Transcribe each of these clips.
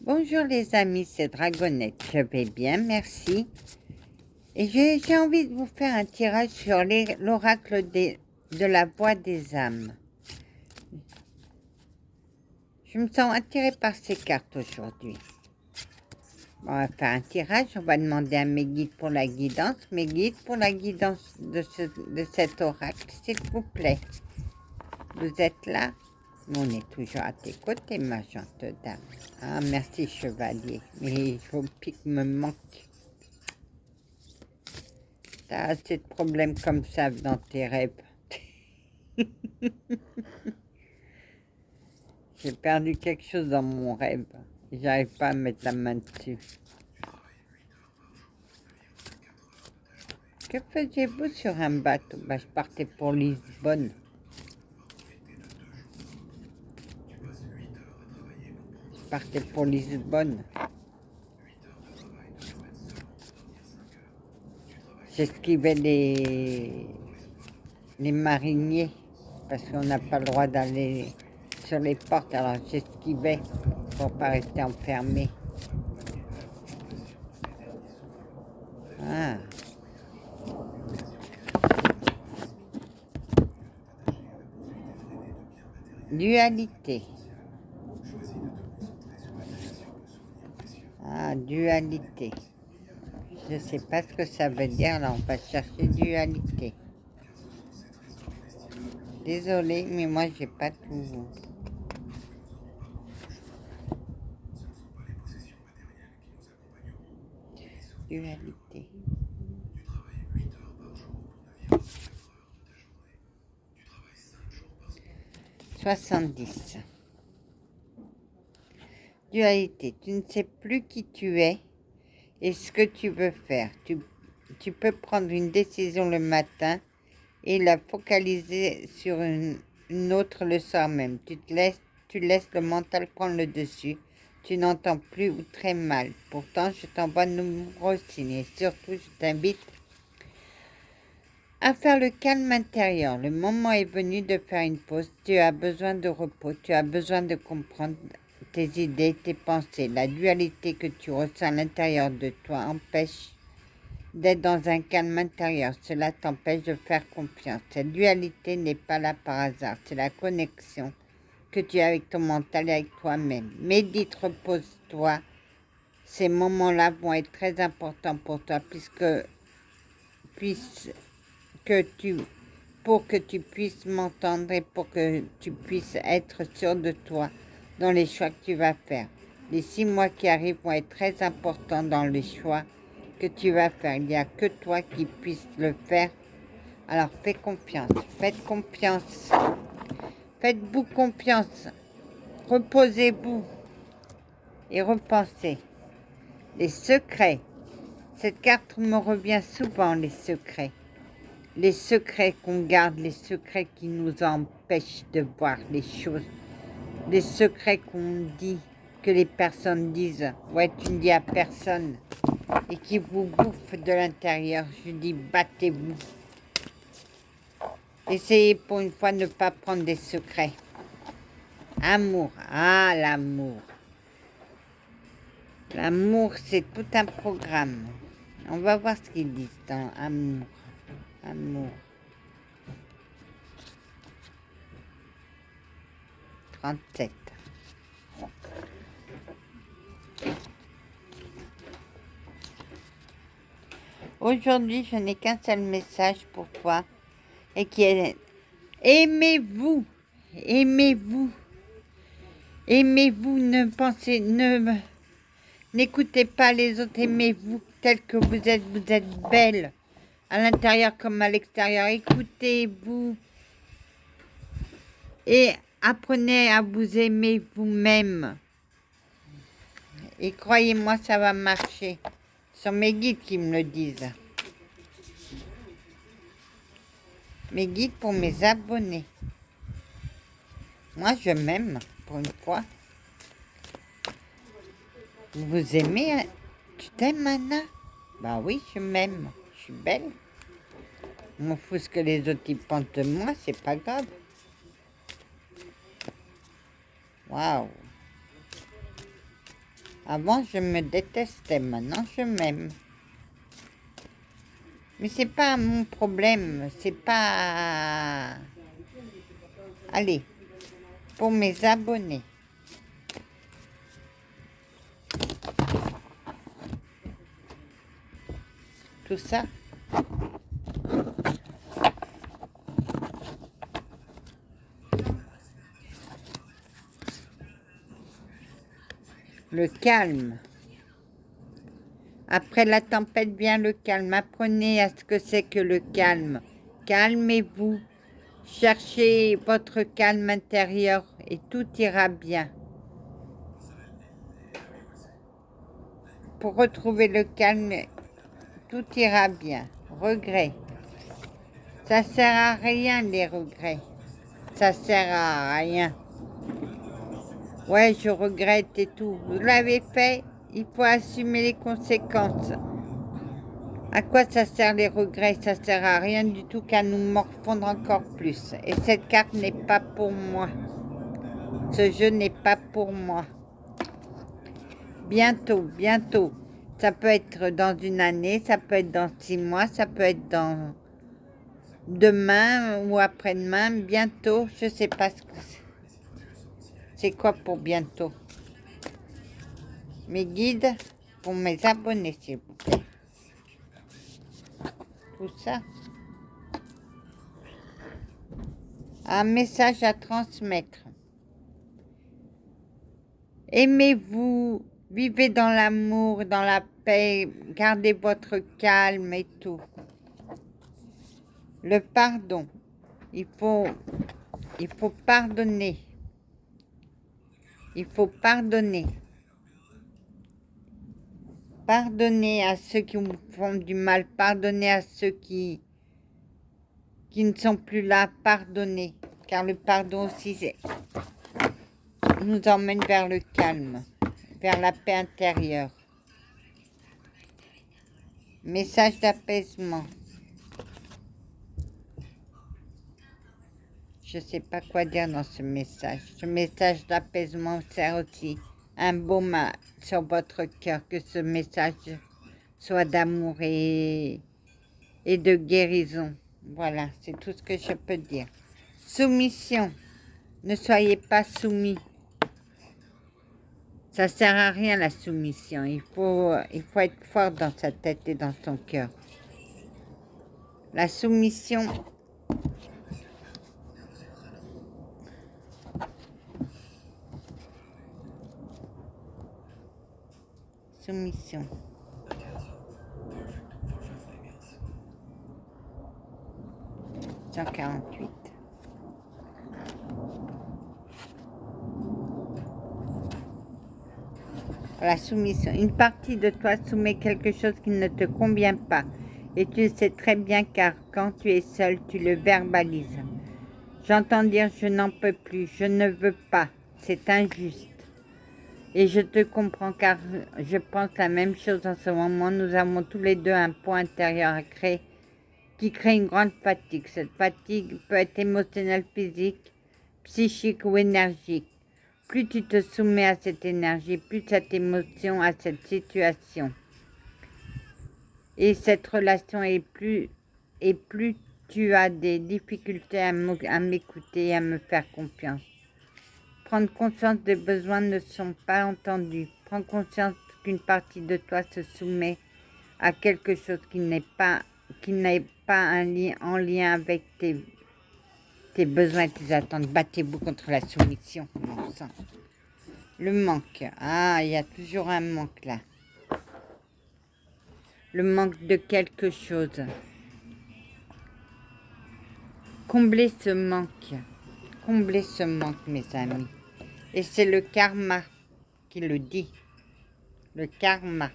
Bonjour les amis, c'est Dragonette. Je vais bien, merci. Et j'ai envie de vous faire un tirage sur l'oracle de la voix des âmes. Je me sens attirée par ces cartes aujourd'hui. On va faire un tirage, on va demander à mes guides pour la guidance. Mes guides pour la guidance de cet oracle, s'il vous plaît. Vous êtes là? On est toujours à tes côtés, ma gentille dame. Ah, merci, chevalier. Mais vos pics me manquent. T'as assez de problèmes comme ça dans tes rêves. J'ai perdu quelque chose dans mon rêve. J'arrive pas à mettre la main dessus. Que faisiez-vous sur un bateau? Je partais pour Lisbonne. Je partais pour Lisbonne. J'esquivais les mariniers parce qu'on n'a pas le droit d'aller sur les portes, alors j'esquivais pour pas rester enfermé. Ah. Dualité. Ah, dualité. Je ne sais pas ce que ça veut dire, là on va chercher dualité. Désolée, mais moi j'ai pas tout. Dualité. « 70. Dualité. Tu ne sais plus qui tu es et ce que tu veux faire. Tu peux prendre une décision le matin et la focaliser sur une autre le soir même. Tu laisses le mental prendre le dessus. Tu n'entends plus ou très mal. Pourtant, je t'envoie de nombreux signes et surtout, je t'invite à faire le calme intérieur. Le moment est venu de faire une pause. Tu as besoin de repos. Tu as besoin de comprendre tes idées, tes pensées. La dualité que tu ressens à l'intérieur de toi empêche d'être dans un calme intérieur. Cela t'empêche de faire confiance. Cette dualité n'est pas là par hasard. C'est la connexion que tu as avec ton mental et avec toi-même. Médite, repose-toi. Ces moments-là vont être très importants pour toi pour que tu puisses m'entendre et pour que tu puisses être sûr de toi dans les choix que tu vas faire. Les 6 mois qui arrivent vont être très importants dans les choix que tu vas faire. Il n'y a que toi qui puisses le faire. Alors fais confiance, faites confiance. Faites-vous confiance. Reposez-vous et repensez. Les secrets. Cette carte me revient souvent, les secrets. Les secrets qu'on garde, les secrets qui nous empêchent de voir les choses. Les secrets qu'on dit, que les personnes disent. Ouais, tu ne dis à personne. Et qui vous bouffent de l'intérieur. Je dis, battez-vous. Essayez pour une fois de ne pas prendre des secrets. Amour. Ah, l'amour. L'amour, c'est tout un programme. On va voir ce qu'ils disent dans amour. Amour. 37. Aujourd'hui, je n'ai qu'un seul message pour toi et qui est aimez-vous, aimez-vous, aimez-vous, n'écoutez pas les autres, aimez-vous tel que vous êtes belle, à l'intérieur comme à l'extérieur, écoutez-vous et apprenez à vous aimer vous-même. Et croyez-moi, ça va marcher. Ce sont mes guides qui me le disent. Mes guides pour mes abonnés. Moi, je m'aime, pour une fois. Vous vous aimez, hein? Tu t'aimes, Anna? Bah oui, je m'aime. Je suis belle. Je m'en fous ce que les autres ils pensent de moi, c'est pas grave. Waouh. Avant, je me détestais, maintenant, je m'aime. Mais c'est pas mon problème, c'est pas... Allez, pour mes abonnés. Tout ça. Le calme. Après la tempête vient le calme. Apprenez à ce que c'est que le calme. Calmez-vous. Cherchez votre calme intérieur et tout ira bien. Pour retrouver le calme, tout ira bien. Regrets. Ça sert à rien les regrets. Ça sert à rien. Ouais, je regrette et tout. Vous l'avez fait, il faut assumer les conséquences. À quoi ça sert les regrets? Ça sert à rien du tout qu'à nous morfondre encore plus. Et cette carte n'est pas pour moi. Ce jeu n'est pas pour moi. Bientôt, bientôt. Ça peut être dans une année, ça peut être dans 6 mois, ça peut être dans demain ou après-demain. Bientôt, je sais pas ce que c'est. C'est quoi pour bientôt? Mes guides pour mes abonnés, s'il vous plaît. Tout ça. Un message à transmettre. Aimez-vous, vivez dans l'amour, dans la paix, gardez votre calme et tout. Le pardon. Il faut pardonner. Il faut pardonner. Pardonnez à ceux qui vous font du mal. Pardonnez à ceux qui ne sont plus là. Pardonnez. Car le pardon aussi nous emmène vers le calme, vers la paix intérieure. Message d'apaisement. Je ne sais pas quoi dire dans ce message. Ce message d'apaisement sert aussi un baume sur votre cœur. Que ce message soit d'amour et de guérison. Voilà, c'est tout ce que je peux dire. Soumission. Ne soyez pas soumis. Ça sert à rien la soumission. Il faut être fort dans sa tête et dans son cœur. La soumission. Soumission. « 148. La soumission. Une partie de toi soumet quelque chose qui ne te convient pas. Et tu le sais très bien car quand tu es seul, tu le verbalises. J'entends dire je n'en peux plus, je ne veux pas, c'est injuste. Et je te comprends car je pense la même chose en ce moment. Nous avons tous les deux un point intérieur à créer qui crée une grande fatigue. Cette fatigue peut être émotionnelle, physique, psychique ou énergique. Plus tu te soumets à cette énergie, plus cette émotion, à cette situation. Et cette relation est plus tu as des difficultés à m'écouter et à me faire confiance. Prendre conscience des besoins ne sont pas entendus. Prends conscience qu'une partie de toi se soumet à quelque chose qui n'est pas en lien avec tes besoins et tes attentes. Battez-vous contre la soumission, mon sang. Le manque. Ah, il y a toujours un manque là. Le manque de quelque chose. Comblez ce manque. Comblez ce manque, mes amis. Et c'est le karma qui le dit. Le karma.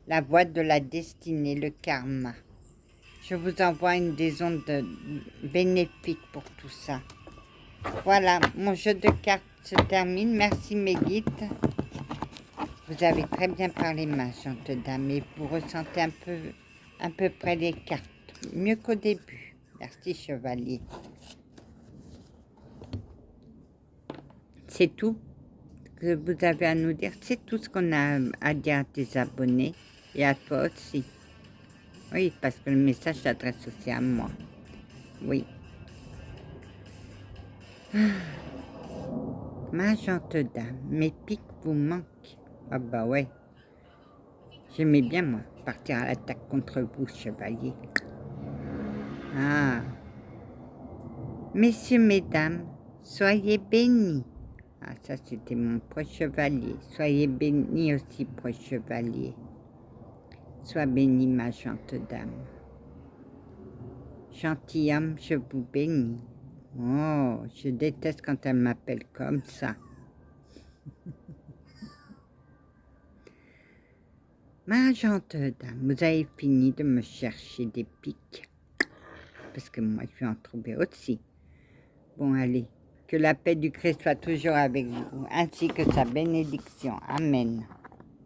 La voie de la destinée, le karma. Je vous envoie une des ondes bénéfiques pour tout ça. Voilà, mon jeu de cartes se termine. Merci mes guides. Vous avez très bien parlé, ma gentille dame, et vous ressentez à peu près les cartes. Mieux qu'au début. Merci, chevalier. C'est tout. que vous avez à nous dire. C'est tout ce qu'on a à dire à tes abonnés et à toi aussi. Oui, parce que le message s'adresse aussi à moi. Oui. Ma gente dame, mes pics vous manquent. Ah bah ouais. J'aimais bien, moi, partir à l'attaque contre vous, chevalier. Ah. Messieurs, mesdames, soyez bénis. Ah, ça, c'était mon proche chevalier. Soyez bénis aussi, proche chevalier. Sois béni, ma gente dame. Gentilhomme, je vous bénis. Oh, je déteste quand elle m'appelle comme ça. Ma gente dame, vous avez fini de me chercher des pics. Parce que moi, je vais en trouver aussi. Bon, allez, que la paix du Christ soit toujours avec vous, ainsi que sa bénédiction. Amen.